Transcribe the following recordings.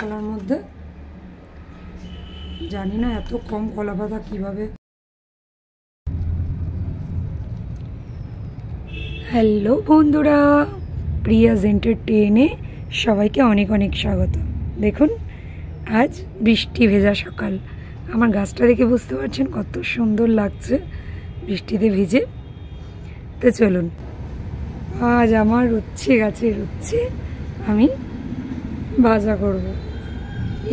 কলার মধ্যে। জানি না এত কম কলা পাতা কীভাবে। হ্যালো বন্ধুরা, প্রিয়াজ এন্টারটেইনে সবাইকে অনেক অনেক স্বাগত। দেখুন আজ বৃষ্টি ভেজা সকাল। আমার গাছটা দেখে বুঝতে পারছেন কত সুন্দর লাগছে বৃষ্টিতে ভিজে। তো চলুন, আজ আমার উচ্ছে গাছের উচ্ছে আমি ভাজা করব।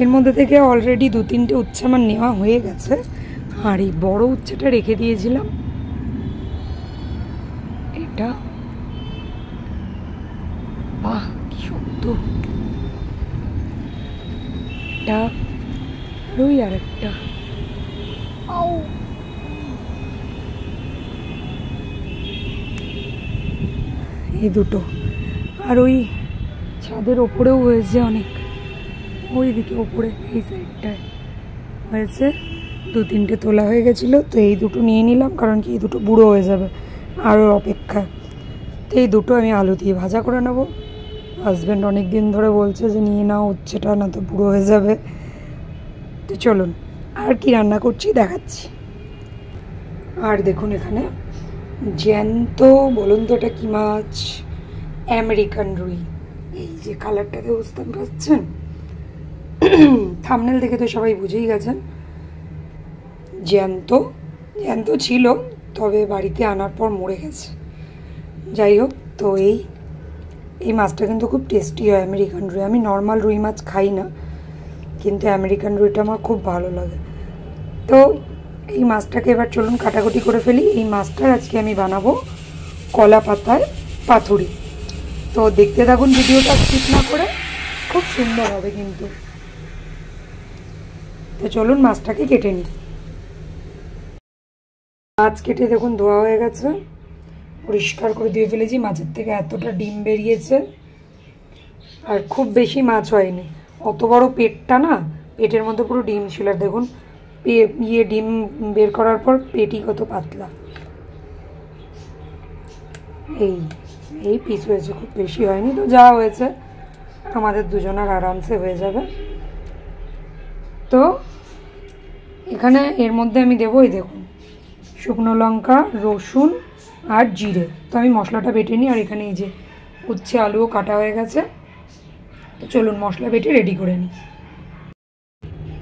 এর মধ্যে থেকে অলরেডি 2-3টে উচ্ছে আমার নেওয়া হয়ে গেছে, আর এই বড় উচ্ছেটা রেখে দিয়েছিলাম। এটা বাহ কি শক্ত, এটা ওই আরেকটা। এই দুটো, আর ওই ছাদের ওপরেও হয়েছে অনেক, ওই দিকে ওপরে এই সাইডটায় হয়েছে। 2-3টে তোলা হয়ে গেছিলো, তো এই দুটো নিয়ে নিলাম, কারণ কি এই দুটো বুড়ো হয়ে যাবে আরও অপেক্ষা। তো এই দুটো আমি আলু দিয়ে ভাজা করে নেবো। হাজব্যান্ড অনেক দিন ধরে বলছে যে নিয়ে নাও উচ্ছেটা, না তো বুড়ো হয়ে যাবে। তো চলুন, আর কি রান্না করছি দেখাচ্ছি। আর দেখুন এখানে জ্যান্ত, বলুন তো এটা কি মাছ? আমেরিকান রুই। এই যে কালারটাকে বুঝতে পারছেন, থাম্বনেল দেখে তো সবাই বুঝেই গেছেন। জ্যান্ত জ্যান্ত ছিল, তবে বাড়িতে আনার পর মরে গেছে। যাই হোক, তো এই মাছটা কিন্তু খুব টেস্টি হয়, আমেরিকান রুই। আমি নর্মাল রুই মাছ খাই না, কিন্তু আমেরিকান রুইটা আমার খুব ভালো লাগে। তো এই মাছটাকে এবার চলুন কাটাকুটি করে ফেলি। এই মাছটার আজকে আমি বানাবো কলা পাতায় পাতুরি। তো দেখতে থাকুন ভিডিওটা স্কিপ না করে, খুব সুন্দর হবে কিন্তু। তো চলুন মাছটাকে কেটে নিই। মাছ কেটে দেখুন ধোয়া হয়ে গেছে, পরিষ্কার করে ধুয়ে ফেলেছি। মাছের থেকে এতটা ডিম বেরিয়েছে, আর খুব বেশি মাছ হয়নি। অত বড় পেটটা না, পেটের মধ্যে পুরো ডিম ছিল। আর দেখুন ডিম বের করার পর পেটই কত পাতলা। এই পিস হয়েছে, খুব বেশি হয়নি। তো যা হয়েছে আমাদের দুজনের আরামসে হয়ে যাবে। তো এখানে এর মধ্যে আমি দেবো, এই দেখুন, শুকনো লঙ্কা, রসুন আর জিরে। তো আমি মশলাটা বেটে নিই। আর এখানে এই যে উচ্ছে আলুও কাটা হয়ে গেছে। তো চলুন মশলা বেটে রেডি করে নিই।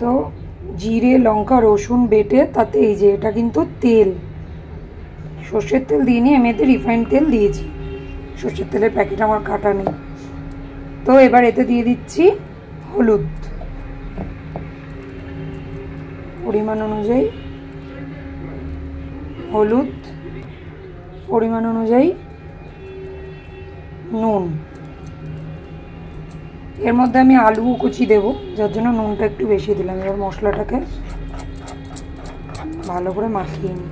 তো জিরে, লঙ্কা, রসুন বেটে তাতে এই যে এটা কিন্তু তেল, সর্ষের তেল দিইনি, আমি এতে রিফাইন্ড তেল দিয়েছি। সর্ষের তেলের প্যাকেট আমার কাটা নেই। তো এবার এতে দিয়ে দিচ্ছি হলুদ পরিমাণ অনুযায়ী, হলুদ পরিমাণ অনুযায়ী, নুন। এর মধ্যে আমি আলু কুচি দেবো, যার জন্য নুনটা একটু বেশি দিলাম। এবার মশলাটাকে ভালো করে মাখিয়ে নিই।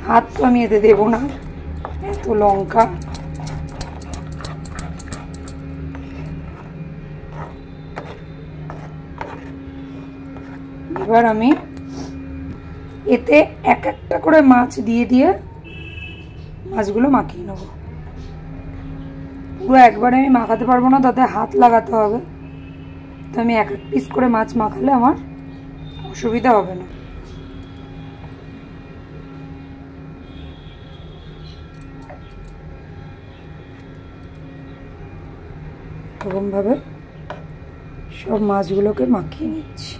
হাত তো আমি এতে দেবো না, এত লঙ্কা। এবার আমি এতে এক একটা করে মাছ দিয়ে দিয়ে মাছগুলো মাখিয়ে নেবো। পুরো একবারে আমি মাখাতে পারবো না, তাতে হাত লাগাতে হবে। তো আমি এক এক পিস করে মাছ মাখালে আমার অসুবিধা হবে না। এরকমভাবে সব মাছগুলোকে মাখিয়ে নিচ্ছি।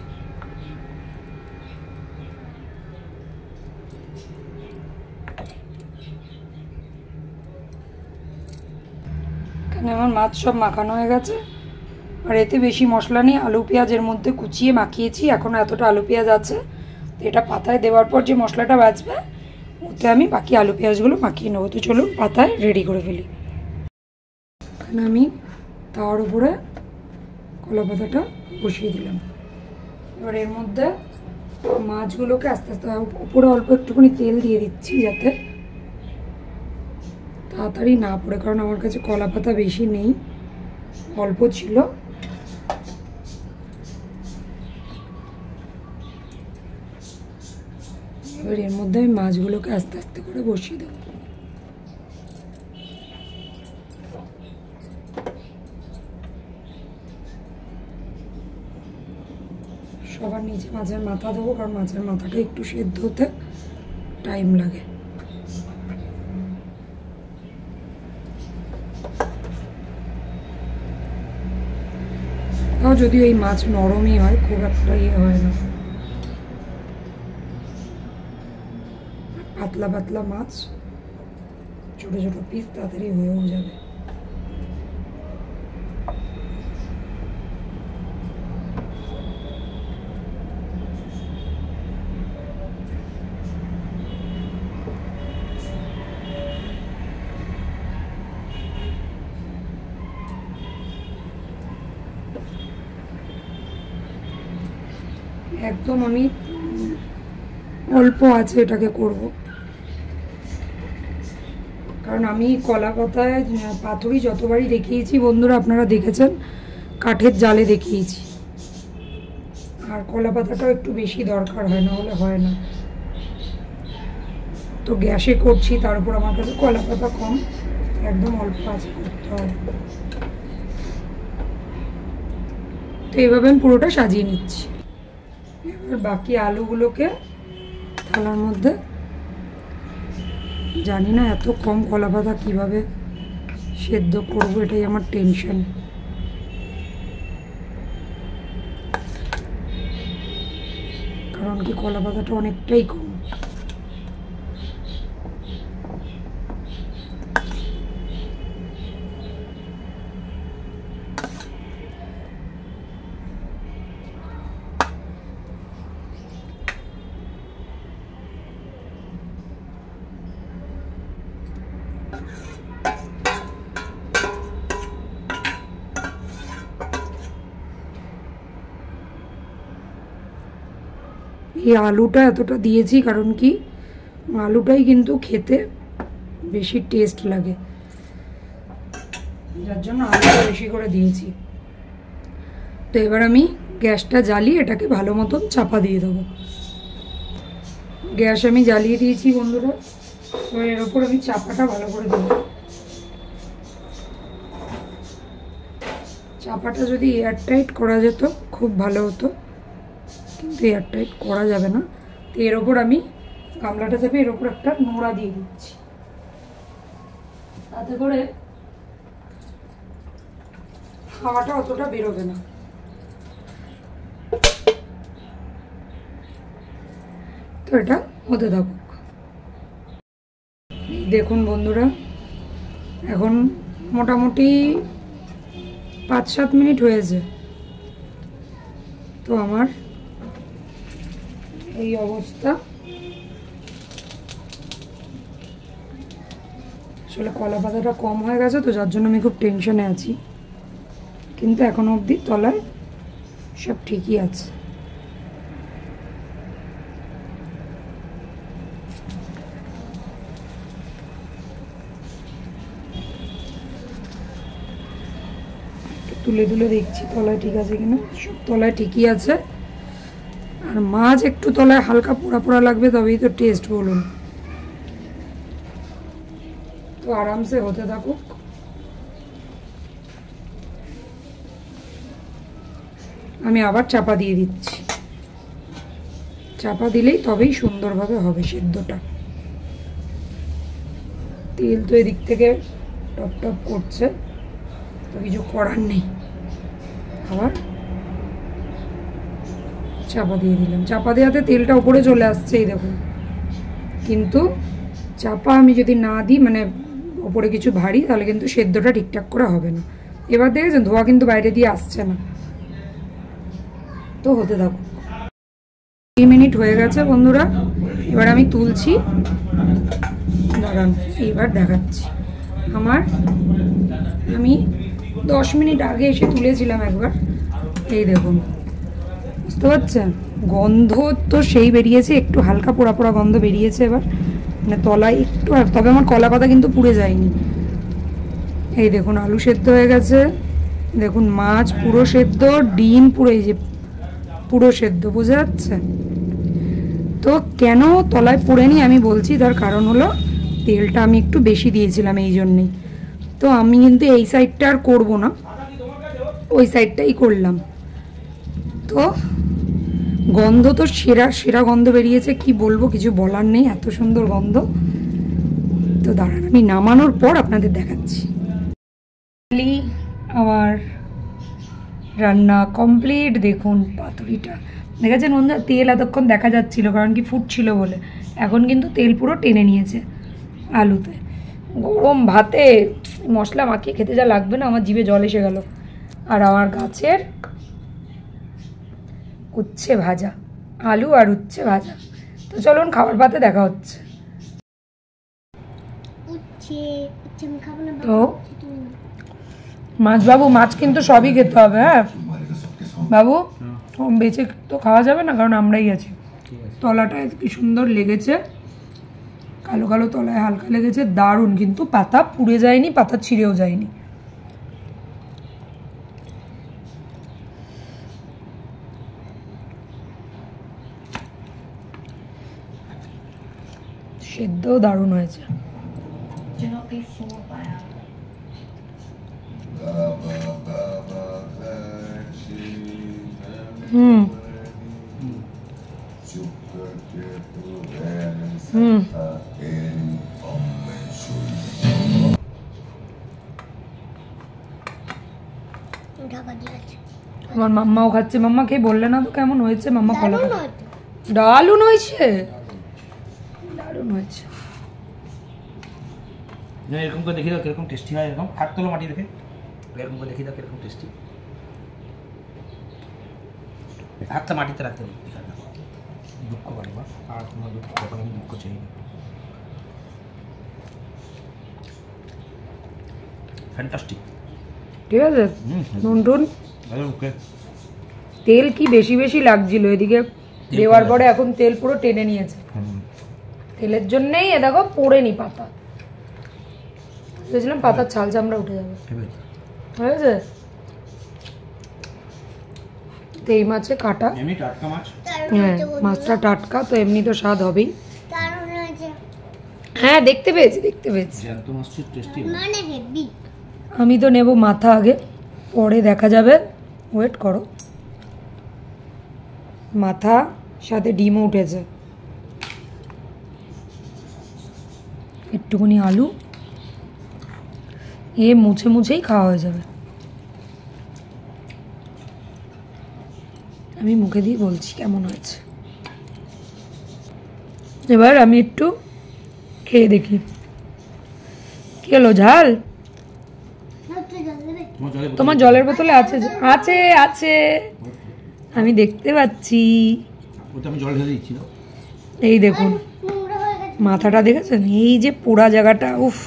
এখানে আমার মাছ সব মাখানো হয়ে গেছে। আর এতে বেশি মশলা নেই, আলু পেঁয়াজের মধ্যে কুচিয়ে মাখিয়েছি। এখনও এতটা আলু পেঁয়াজ আছে। তো এটা পাতায় দেওয়ার পর যে মশলাটা বাঁচবে, ওতে আমি বাকি আলু পেঁয়াজগুলো মাখিয়ে নেবো। তো চলুন পাতায় রেডি করে ফেলি। এখানে আমি তার উপরে কলা পাতাটা বসিয়ে দিলাম। এবার এর মধ্যে মাছগুলোকে আস্তে আস্তে উপরে অল্প একটুখানি তেল দিয়ে দিচ্ছি, যাতে তাড়াতাড়ি না পড়ে, কারণ আমার কাছে কলা পাতা বেশি নেই, অল্প ছিল। এবার এর মধ্যে আমি মাছগুলোকে আস্তে আস্তে করে বসিয়ে দেবো। সবার নিচে মাছের মাথা দেবো, কারণ মাছের মাথাটা একটু সেদ্ধ হতে টাইম লাগে। তাও যদিও এই মাছ নরমই হয়, খুব একটা ইয়ে হয় না, পাতলা পাতলা মাছ, ছোট ছোট পিস তাড়াতাড়ি হয়েও যাবে। একদম আমি অল্প আছে এটাকে করব, কারণ আমি কলা পাতায় পাতুরি যতবারই দেখিয়েছি বন্ধুরা, আপনারা দেখেছেন কাঠের জালে দেখিয়েছি, আর কলা পাতাটাও একটু বেশি দরকার হয়, না হলে হয় না। তো গ্যাসে করছি, তার উপর আমার কাছে কলা পাতা কম, একদম অল্প আছে করতে হবে। তো এইভাবে আমি পুরোটা সাজিয়ে নিচ্ছি। এবার বাকি আলুগুলোকে থালার মধ্যে, জানি না এত কম কলা পাতা কীভাবে সেদ্ধ করবো, এটাই আমার টেনশন। কারণ কি কলা পাতাটা অনেকটাই কম। এই আলুটা এতটা দিয়েছি কারণ কি আলুটাই কিন্তু খেতে বেশি টেস্ট লাগে, যার জন্য আলুটা বেশি করে দিয়েছি। তো এবার আমি গ্যাসটা জ্বালিয়ে এটাকে ভালো মতন চাপা দিয়ে দেবো। গ্যাস আমি জ্বালিয়ে দিয়েছি বন্ধুরা, এবার এর ওপর আমি চাপাটা ভালো করে দেবো। চাপাটা যদি এয়ারটাইট করা যেত খুব ভালো হতো, কিন্তু এয়ারটাইট করা যাবে না। তো এর ওপর আমি গামলাটা চেপে এর ওপর একটা নোড়া দিয়ে দিচ্ছি, তাতে করে হাওয়াটা অতটা বেরোবে না। তো এটা হতে থাকুক। দেখুন বন্ধুরা, এখন মোটামুটি 5-7 মিনিট হয়েছে। তো আমার এই অবস্থা। আসলে কলা পাতাটা কম হয়ে গেছে, তো যার জন্য আমি খুব টেনশনে আছি, কিন্তু এখনো অবধি তলায় সব ঠিকই আছে। তুলে তুলে দেখছি তলায় ঠিক আছে কিনা, সব তলায় ঠিকই আছে। আর মাছ একটু তলায় হালকা পোড়া পোড়া লাগবে, তবেই তো টেস্ট বলুন। তো আরামসে হতে থাকুক। আমি আবার চাপা দিয়ে দিচ্ছি, চাপা দিলেই তবেই সুন্দরভাবে হবে সেদ্ধটা। তেল তো এদিক থেকে টপ টপ করছে, তো কিছু করার নেই। আবার চাপা দিয়ে দিলাম, চাপা দেওয়াতে তেলটা উপরে চলে আসছে, এই দেখুন। কিন্তু চাপা আমি যদি না দিই, মানে ওপরে কিছু ভারী, তাহলে কিন্তু সেদ্ধটা ঠিকঠাক করে হবে না। এবার দেখেছেন ধোয়া কিন্তু বাইরে দিয়ে আসছে না। তো হতে থাকুক। 3 মিনিট হয়ে গেছে বন্ধুরা, এবার আমি তুলছি, দাঁড়ান এবার দেখাচ্ছি। আমি 10 মিনিট আগে এসে তুলেছিলাম একবার, এই দেখুন, বুঝতে পারছেন গন্ধ তো সেই বেরিয়েছে, একটু হালকা পোড়া পোড়া গন্ধ বেরিয়েছে এবার, মানে তলায় একটু। তবে আমার কলা পাতা কিন্তু পুড়ে যায়নি। এই দেখুন আলু সেদ্ধ হয়ে গেছে, দেখুন মাছ পুরো সেদ্ধ, ডিম পুরো, এই যে পুরো সেদ্ধ, বোঝা যাচ্ছে। তো কেন তলায় পুড়েনি আমি বলছি, তার কারণ হলো তেলটা আমি একটু বেশি দিয়েছিলাম, এই জন্যেই। তো আমি কিন্তু এই সাইডটা আর করবো না, ওই সাইডটাই করলাম। তো গন্ধ তো সেরা সেরা গন্ধ বেরিয়েছে, কি বলবো, কিছু বলার নেই, এত সুন্দর গন্ধ। তো দাঁড়ান আমি নামানোর পর আপনাদের দেখাচ্ছি। আমার রান্না কমপ্লিট। দেখুন পাতুরিটা দেখেছেন বন্ধুরা, তেল এতক্ষণ দেখা যাচ্ছিল কারণ কি ফুটছিল বলে, এখন কিন্তু তেল পুরো টেনে নিয়েছে আলুতে। গরম ভাতে মশলা মাখিয়ে খেতে যা লাগবে না, আমার জিভে জল এসে গেল। আর আমার গাছের উচ্ছে ভাজা, আলু আর উচ্ছে ভাজা। তো চলুন খাবার পাতে দেখা হচ্ছে। তো মাছ বাবু, মাছ কিন্তু সবই খেতে হবে। হ্যাঁ বাবু, বেঁচে তো খাওয়া যাবে না কারণ আমরাই আছি। তলাটায় কি সুন্দর লেগেছে, কালো কালো তলায় হালকা লেগেছে, দারুণ। কিন্তু পাতা পুড়ে যায়নি, পাতা ছিঁড়েও যায়নি। সেদ্ধও দারুণ হয়েছে। আমার মাম্মাও খাচ্ছে। মাম্মা খেয়ে বললে না তো কেমন হয়েছে? মাম্মা ফলো দারুণ হয়েছে, দারুণ হয়েছে। এরকম করে দেখি দাও কিরকম টেস্টি হয়। এরকম হাত তোলো মাটি দেখে, এরকম করে দেখি দাও কিরকম টেস্টি। হাতটা মাটিতে রাখতে হবে। দুঃখ করে বা আর কোনো দুঃখ করে, আমি দুঃখ চাই না। ফ্যান্টাস্টিক, ঠিক আছে। নুন টুন তেল কি বেশি বেশি লাগছিল এদিকে দেওয়ার পরে, এখন তেল পুরো টেনে নিয়েছে। তেলের জন্যই এ দেখো পড়েনি পাতা, বুঝলাম পাতার ছাল চামড়া উঠে যাবে। হয়েছে তো এই মাছে কাটা, হ্যাঁ মাছটা টাটকা, তো এমনি তো স্বাদ হবেই। হ্যাঁ দেখতে পেয়েছি, দেখতে পেয়েছি। আমি তো নেব মাথা আগে, পরে দেখা যাবে, ওয়েট করো। মাথা সাথে ডিমও উঠেছে, একটুখানি আলু, এ মুছে মুছেই খাওয়া হয়ে যাবে। আমি মুখে দিয়ে বলছি কেমন হয়েছে। এবার আমি একটু খেয়ে দেখি কি হলো। ঝাল? তোমার জলের বোতলে আছে? আছে আছে, আমি দেখতে পাচ্ছি। এই দেখুন মাথাটা দেখেছেন, এই যে পোড়া জায়গাটা, উফ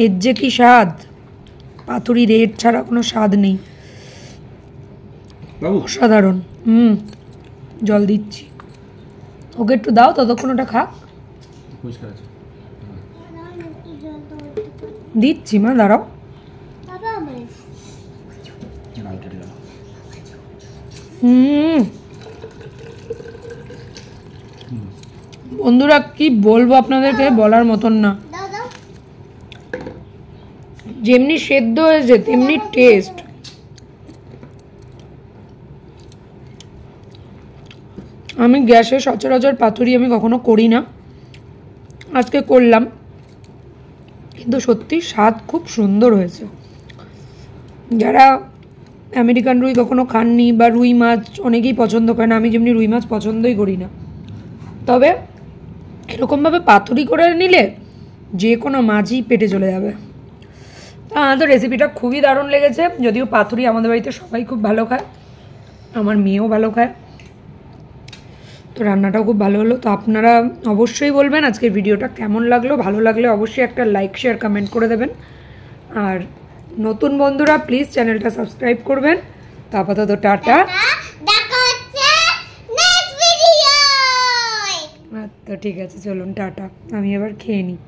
এর যে কি স্বাদ। পাতুরি রেড ছাড়া কোনো স্বাদ নেই, অসাধারণ। জল দিচ্ছি, ওকে একটু দাও, ততক্ষণ ওটা খাক। দিচ্ছি মা, দাঁড়াও। বন্ধুরা কি বলবো আপনাদেরকে, বলার মতন না। যেমনি সেদ্ধ হয়েছে তেমনি টেস্ট। আমি গ্যাসে সচরাচর পাতুরি আমি কখনো করি না, আজকে করলাম, কিন্তু সত্যি স্বাদ খুব সুন্দর হয়েছে। যারা আমেরিকান রুই কখনো খাননি বা রুই মাছ অনেকেই পছন্দ করে না, আমি যেমনি রুই মাছ পছন্দই করি না, তবে এরকমভাবে পাতুরি করে নিলে যে কোনো মাছই পেটে চলে যাবে। তো রেসিপিটা খুবই দারুণ লেগেছে। যদিও পাতুরি আমাদের বাড়িতে সবাই খুব ভালো খায়, আমার মেয়েও ভালো খায়, তো রান্নাটাও খুব ভালো হলো। তো আপনারা অবশ্যই বলবেন আজকের ভিডিওটা কেমন লাগলো। ভালো লাগলে অবশ্যই একটা লাইক শেয়ার কমেন্ট করে দেবেন। আর নতুন বন্ধুরা প্লিজ চ্যানেলটা সাবস্ক্রাইব করবেন। তো আপাতত টাটা, তো ঠিক আছে চলুন টাটা, আমি এবার খেয়ে নিই।